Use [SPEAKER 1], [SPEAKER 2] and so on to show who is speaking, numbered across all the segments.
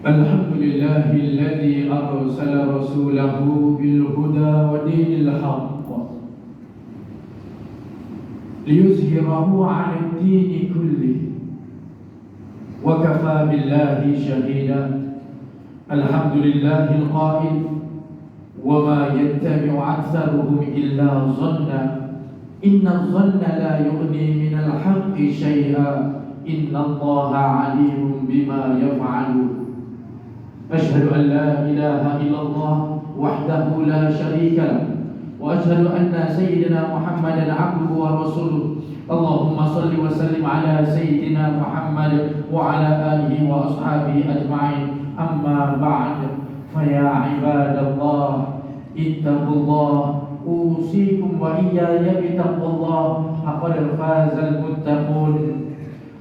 [SPEAKER 1] الحمد لله الذي أرسل رسوله بالهدى ودين الحق ليظهره على الدين كله وكفى بالله شهيدا. الحمد لله القائل: وما يتبع أكثرهم إلا ظنا إن الظن لا يغني من الحق شيئا إن الله عليم بما يفعلون. أشهد أن لا إله إلا الله وحده لا شريك له وأشهد أن سيدنا محمدا عبده ورسوله. اللهم صل وسلم على سيدنا محمد وعلى آله وأصحابه أجمعين. أما بعد، فيا عباد الله اتقوا الله، أوصيكم وإياي بتقوى الله، فقد فاز المتقون.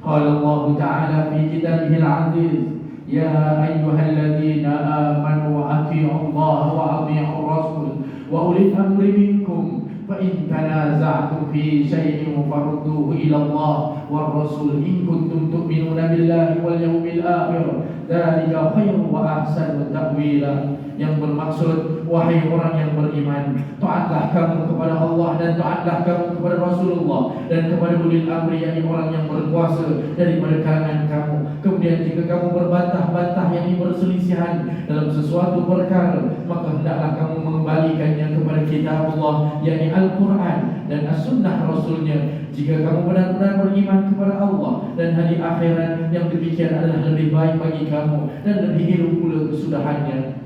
[SPEAKER 1] قال الله تعالى في كتابه العزيز: يا أيها الذين آمنوا أطيعوا الله وأطيعوا الرسول وأولي الأمر منكم فإن تنازعتم في شيء فردوه إلى الله والرسول إن كنتم تؤمنون بالله واليوم الآخر ذلك خير وأحسن تأويلا. Yang bermaksud, wahai orang yang beriman, taatlah kamu kepada Allah dan taatlah kamu kepada Rasulullah dan kepada ulil amri, yakni orang yang berkuasa daripada kalangan kamu. Kemudian jika kamu berbantah-bantah, yakni berselisihan dalam sesuatu perkara, maka hendaklah kamu mengembalikannya kepada kitab Allah, yakni Al-Quran dan As-Sunnah Rasulnya. Jika kamu benar-benar beriman kepada Allah dan hari akhirat, yang demikian adalah lebih baik bagi kamu dan lebih elok pula kesudahannya.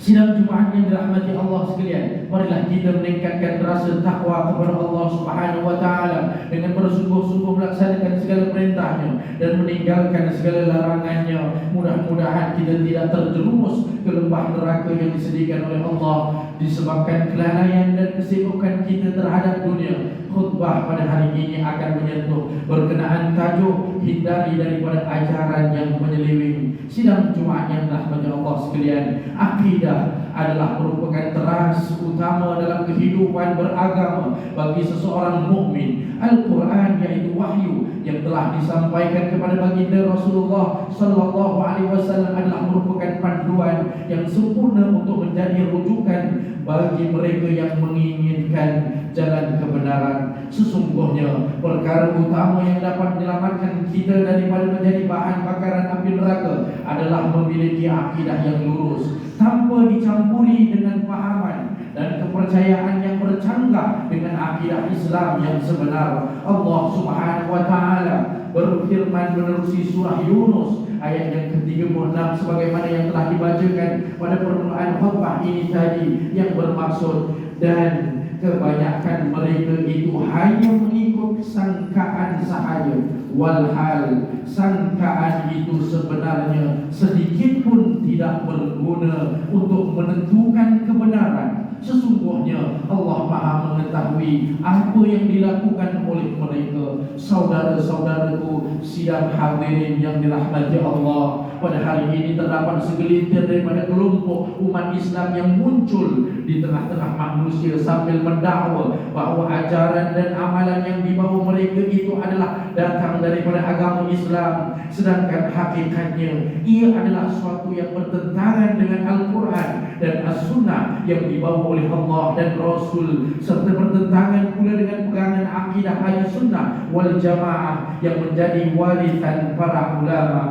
[SPEAKER 1] Sidang Jumaat yang dirahmati Allah sekalian, marilah kita meningkatkan rasa takwa kepada Allah Subhanahu wa taala dengan bersungguh-sungguh melaksanakan segala perintahnya dan meninggalkan segala larangannya. Mudah-mudahan kita tidak terjerumus ke lembah neraka yang disediakan oleh Allah disebabkan kelalaian dan kesibukan kita terhadap dunia. Khutbah pada hari ini akan menyentuh berkenaan tajuk hindari daripada ajaran yang menyeleweng. Sidang Jumaat yang dirahmati Allah sekalian, akidah adalah merupakan teras utama dalam kehidupan beragama bagi seseorang mukmin. Al-Quran, yaitu wahyu yang telah disampaikan kepada baginda Rasulullah sallallahu alaihi wasallam, adalah merupakan panduan yang sempurna untuk menjadi rujukan bagi mereka yang menginginkan jalan kebenaran. Sesungguhnya perkara utama yang dapat menyelamatkan kita daripada menjadi bahan bakaran api neraka adalah memiliki akidah yang lurus tanpa dicampuri dengan fahaman dan kepercayaan yang bercanggah dengan akidah Islam yang sebenar. Allah Subhanahu wa taala berfirman menerusi surah Yunus ayat yang ke-36 sebagaimana yang telah dibacakan pada permulaan khutbah ini tadi, yang bermaksud, dan kebanyakan mereka itu hanya mengikut sangkaan sahaja, walhal sangkaan itu sebenarnya sedikit pun tidak berguna untuk menentukan kebenaran. Sesungguhnya Allah Maha mengetahui apa yang dilakukan oleh mereka. Saudara-saudaraku sidang hadirin yang dirahmati Allah, pada hari ini terdapat segelintir daripada kelompok umat Islam yang muncul di tengah-tengah manusia sambil mendakwa bahawa ajaran dan amalan yang dibawa mereka itu adalah datang daripada agama Islam, sedangkan hakikatnya ia adalah suatu yang bertentangan dengan Al-Quran dan As-Sunnah yang dibawa oleh Allah dan Rasul, serta bertentangan pula dengan pegangan akidah Ahlussunnah wal Jamaah yang menjadi warisan para ulama.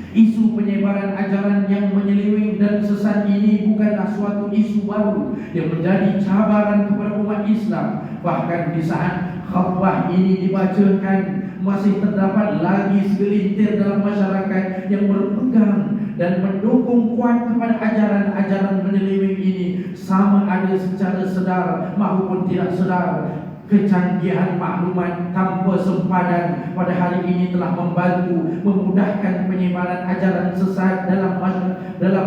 [SPEAKER 1] Isu penyebaran ajaran yang menyeleweng dan sesat ini bukanlah suatu isu baru yang menjadi cabaran kepada umat Islam. Bahkan di saat khutbah ini dibacakan, masih terdapat lagi segelintir dalam masyarakat yang berpegang dan mendukung kuat kepada ajaran-ajaran menyeleweng ini, sama ada secara sedar maupun tidak sedar. Kecanggihan maklumat tanpa sempadan pada hari ini telah membantu memudahkan penyebaran ajaran sesat dalam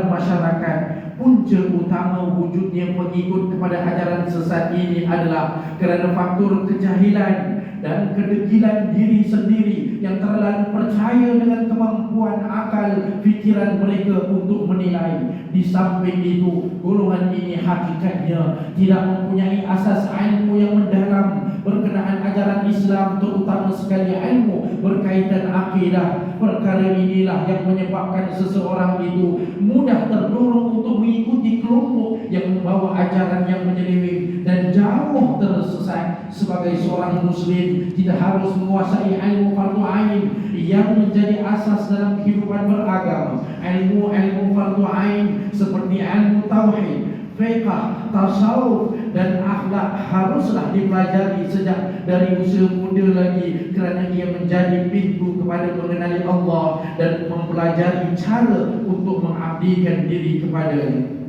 [SPEAKER 1] masyarakat. Punca utama wujudnya pengikut kepada ajaran sesat ini adalah kerana faktor kejahilan dan kedegilan diri sendiri yang terlalu percaya dengan kemampuan akal fikiran mereka untuk menilai. Di samping itu, golongan ini hakikatnya tidak mempunyai asas ilmu yang mendalam berkenaan ajaran Islam, terutama sekali ilmu berkaitan akidah. Perkara inilah yang menyebabkan seseorang itu mudah terdorong untuk mengikuti kelompok yang membawa ajaran yang menyeleweng dan jauh tersesat. Sebagai seorang muslim, tidak harus menguasai ilmu fardu ain yang menjadi asas dalam kehidupan beragama. Ilmu fardu ain seperti ilmu tauhid, fiqh, tasawuf dan akhlak haruslah dipelajari sejak dari usia muda lagi, kerana ia menjadi pintu kepada mengenali Allah dan mempelajari cara untuk mengabdikan diri kepadanya.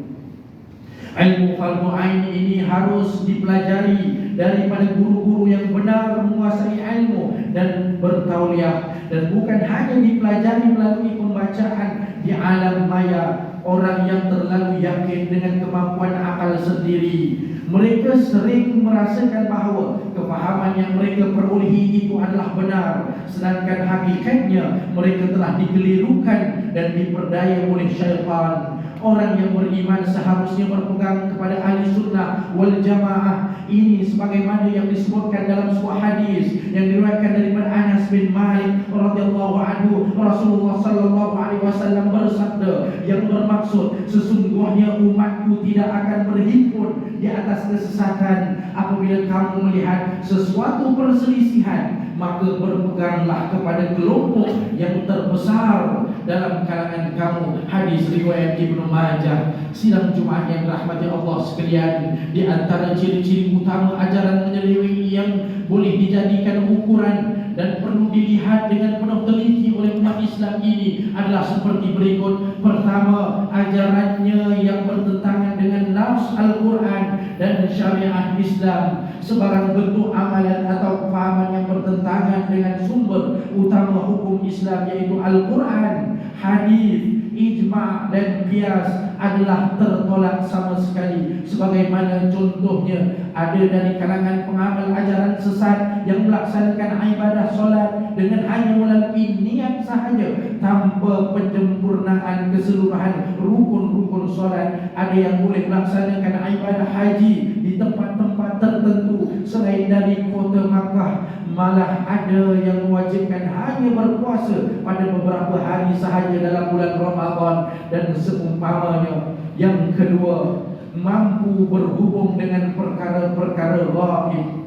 [SPEAKER 1] Ilmu fardu ain ini harus dipelajari daripada guru-guru yang benar menguasai ilmu dan bertauliah, dan bukan hanya dipelajari melalui pembacaan di alam maya. Orang yang terlalu yakin dengan kemampuan akal sendiri, mereka sering merasakan bahawa kefahaman yang mereka perolehi itu adalah benar, sedangkan hakikatnya mereka telah dikelirukan dan diperdaya oleh syaitan. Orang yang beriman seharusnya berpegang kepada ahli sunnah wal jamaah ini, sebagaimana yang disebutkan dalam sebuah hadis yang diriwayatkan daripada Anas bin Malik radhiyallahu anhu. Rasulullah sallallahu alaihi wasallam bersabda yang bermaksud, sesungguhnya umatku tidak akan berhimpun di atas kesesatan. Apabila kamu melihat sesuatu perselisihan, maka berpeganglah kepada kelompok yang terbesar dalam kalangan kamu. Hadis riwayat Ibnu Majah. Sidang Jumat yang dirahmati Allah sekalian, di antara ciri-ciri utama ajaran menyeleweng yang boleh dijadikan ukuran dan perlu dilihat dengan penuh teliti oleh umat Islam ini adalah seperti berikut. Pertama, ajarannya yang bertentangan dengan nafs Al-Quran dan syariat Islam. Sebarang bentuk amalan atau kefahaman yang bertentangan dengan sumber utama hukum Islam, yaitu Al-Quran, hadis, ijma' dan qiyas, adalah tertolak sama sekali. Sebagaimana contohnya ada dari kalangan pengamal ajaran sesat yang melaksanakan ibadah solat dengan hanya melalui niat sahaja tanpa penyempurnaan keseluruhan rukun-rukun solat. Ada yang boleh melaksanakan ibadah haji di tempat-tempat tertentu selain dari kota Makkah. Malah ada yang mewajibkan hanya berpuasa pada beberapa hari sahaja dalam bulan Ramadan dan seumpamanya. Yang kedua, mampu berhubung dengan perkara-perkara ghaib.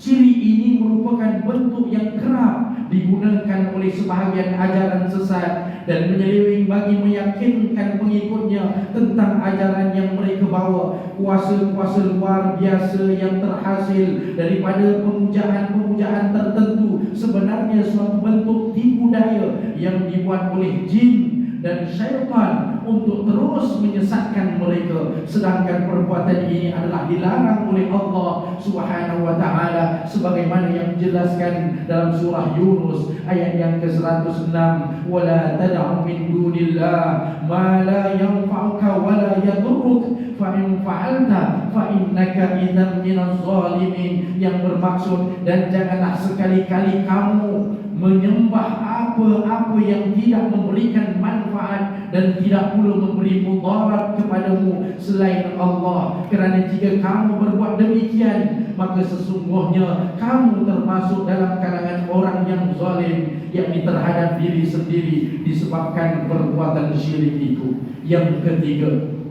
[SPEAKER 1] Ciri ini merupakan bentuk yang kerap digunakan oleh sebahagian ajaran sesat dan menyeleweng bagi meyakinkan pengikutnya tentang ajaran yang mereka bawa. Kuasa-kuasa luar biasa yang terhasil daripada pemujaan-pemujaan tertentu sebenarnya suatu bentuk tipu daya yang dibuat oleh jin dan syaitan untuk terus menyesatkan mereka. Sedangkan perbuatan ini adalah dilarang oleh Allah Subhanahu wa taala, sebagaimana yang dijelaskan dalam surah Yunus ayat yang ke-106, wala tad'u min dunillah ma la yanfa'uka wa la yadurruk fa in fa'alta fa innaka idzan minaz zalimin. Yang bermaksud, dan janganlah sekali-kali kamu menyembah apa-apa yang tidak memberikan manfaat dan tidak pula memberi mudarat kepadamu selain Allah. Kerana jika kamu berbuat demikian, maka sesungguhnya kamu termasuk dalam kalangan orang yang zalim, yakni terhadap diri sendiri disebabkan perbuatan syirik itu. Yang ketiga,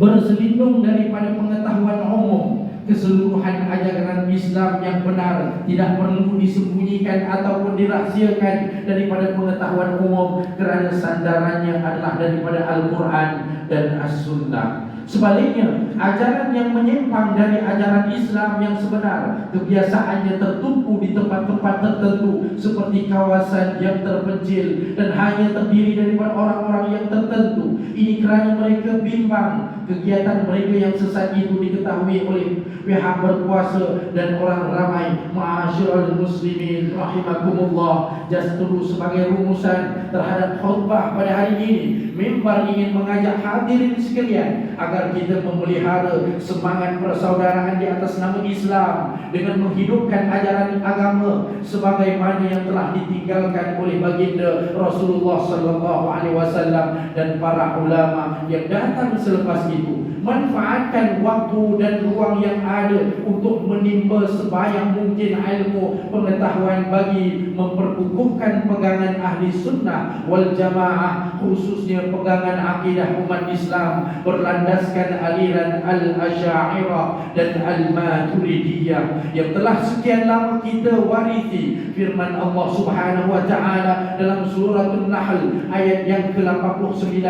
[SPEAKER 1] berselindung daripada pengetahuan umum. Keseluruhan ajaran Islam yang benar tidak perlu disembunyikan ataupun dirahsiakan daripada pengetahuan umum, kerana sandarannya adalah daripada Al-Quran dan As-Sunnah. Sebaliknya, ajaran yang menyimpang dari ajaran Islam yang sebenar kebiasaannya tertumpu di tempat-tempat tertentu seperti kawasan yang terpencil dan hanya terdiri daripada orang-orang yang tertentu. Ini kerana mereka bimbang kegiatan mereka yang sesat itu diketahui oleh pihak berkuasa dan orang ramai. Ma'asyiral muslimin rahimakumullah, justru sebagai rumusan terhadap khutbah pada hari ini, mimbar ingin mengajak hadirin sekalian agar kita memelihara semangat persaudaraan di atas nama Islam dengan menghidupkan ajaran agama sebagaimana yang telah ditinggalkan oleh baginda Rasulullah sallallahu alaihi wasallam dan para ulama yang datang selepas itu. Manfaatkan waktu dan ruang yang ada untuk menimba sebanyak mungkin ilmu pengetahuan bagi memperkukuhkan pegangan ahli sunnah wal jamaah, khususnya pegangan akidah umat Islam berlandaskan aliran al-Asy'ariyah dan al-Maturidiyah yang telah sekian lama kita warisi. Firman Allah Subhanahu wa taala dalam surah An-Nahl ayat yang ke-89,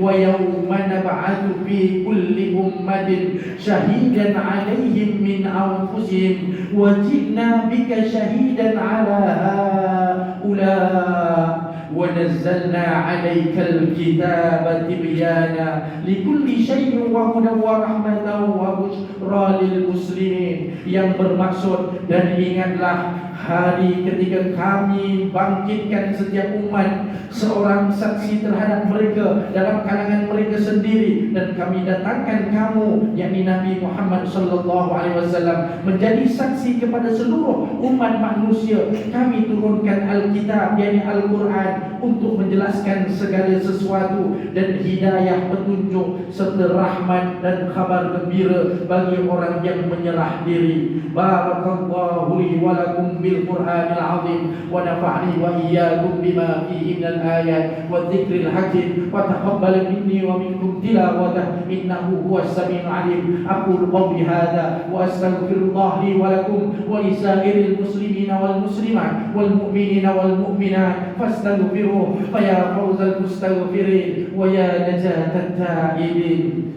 [SPEAKER 1] wa yauma nab'atsu fi kulli ummatin syahidan 'alaihim min anfusihim wa ji'na bika syahidan 'ala haula wa nazzalna 'alaikal kitaba tibyana likulli syai'in wa hudan wa rahmatan wa busyra lil muslimin, yang bermaksud, dan ingatlah hari ketika kami bangkitkan setiap umat seorang saksi terhadap mereka dalam kalangan mereka sendiri, dan kami datangkan kamu, yakni Nabi Muhammad sallallahu alaihi wasallam, menjadi saksi kepada seluruh umat manusia. Kami turunkan Alkitab, yakni Al-Quran, untuk menjelaskan segala sesuatu dan hidayah, petunjuk serta rahmat dan kabar gembira bagi orang yang menyerah diri. Barakallahu li wa lakum bil Qur'anil azim wa nafa'ni wa iyyakum bima fihi minal ayat wa dzikril hakim wa taqabbal minni wa minkum tilawatah innahu huwas samiul alim. Aqulu qawli hadza wa astaghfirullah li wa lakum wa li sa'iril muslimina wal muslimat wal mu'minina wal mu'minat fastaghfiruhu fa ya fawzal mustaghfirin wa ya najatat taibin.